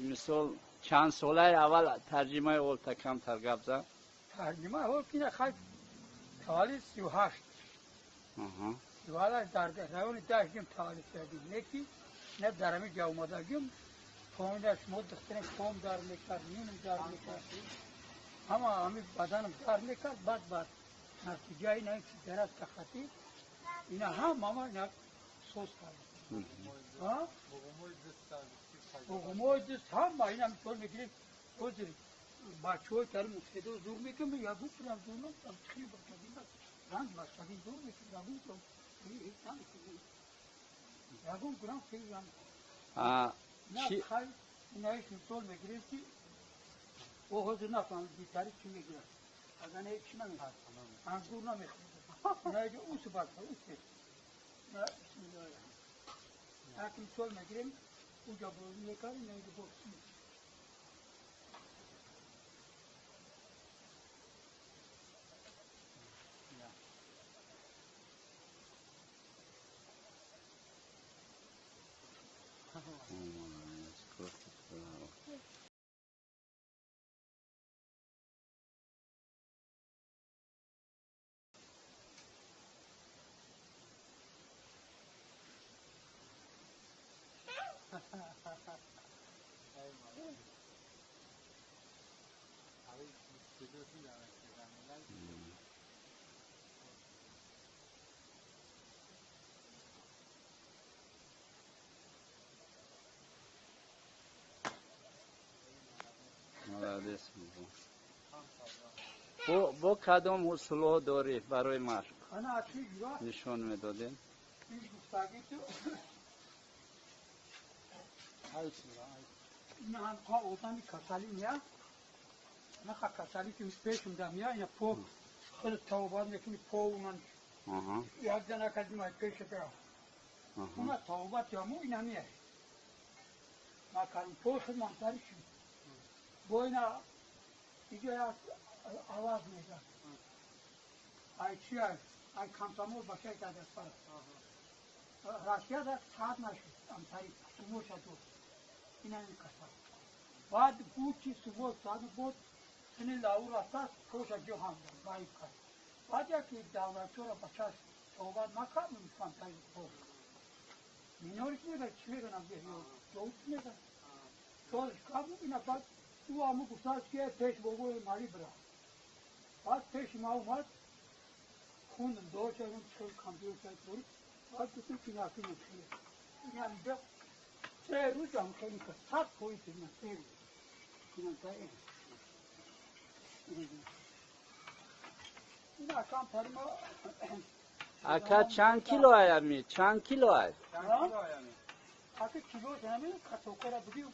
مثال چند ساله اول ترجمه اول تا کم ترگب زد؟ ترجمه اول که خیلی تالی 38 والا در رون داشتیم تالی کردیم یکی نه درمی جا اومدیم پوندش مود دخترم پوم دار میکرد نیم دار میکرد همه بدنم دار میکرد بعد نتیجه اینه که درد تختی اینا هم ماما اینا سوز کرد ها بگموی دست هم با اینا میتون میگیریم بودیم بچه‌های کار مفیدو زور میکنم یا بود کنم زور نمیکنم خیلی بکنیم رنگ باشدیم زور میکنم یا بود کنم یا بود کنم خیلی رنگ نه خیلی اینایش میتون میگیریم که او حضور نکنم بیتاری چی میگیرم از آنه چی نمیخواد انگور نمیخواد نه او سبات او سبات نه بسم الله اگه میتون میگیریم اونجا بروز میکنم نه بروز با کدام اصول داری برای مشق انا نشان میدادین؟ این هم ها اوتانی کسالی میاد نه کسالی که پیش میدم میاد یا پو خود توبان میکنی پو اونان یک جنا کردیم از پیش برا اونا توبات یا مو اینا میاد ما کاریم پو خود منطقی شد با اینا دیگه آواز میدن ای چی ای کمتامور باشه که دست پره راسیه دست ساعت نشد امتاری سمو شد اینا این کسال بعد بود که صبح ساعت بود اینی لاور اساس پوش جهان باید کرد بعد یکی دولت‌ها را بچه‌اش توبه نکرد می‌فهم تایی پوش مینوریش میگه چی میگنم جوت میگه توش کابو اینا بعد او همو گفتاش که پیش بگوی مالی برا بعد پیش ما اومد خوندم دو شدم چون کامپیوتر بود بعد گفتم که نافی می‌کنه اینا میگه 3 روز هم خیلی که 7 پویت اینا 3 روز اینا داره اینا کام فرما اکا چند کیلو آیا می؟ چند کیلو آیا؟ اکا کیلو زمین کتوکرا بدیم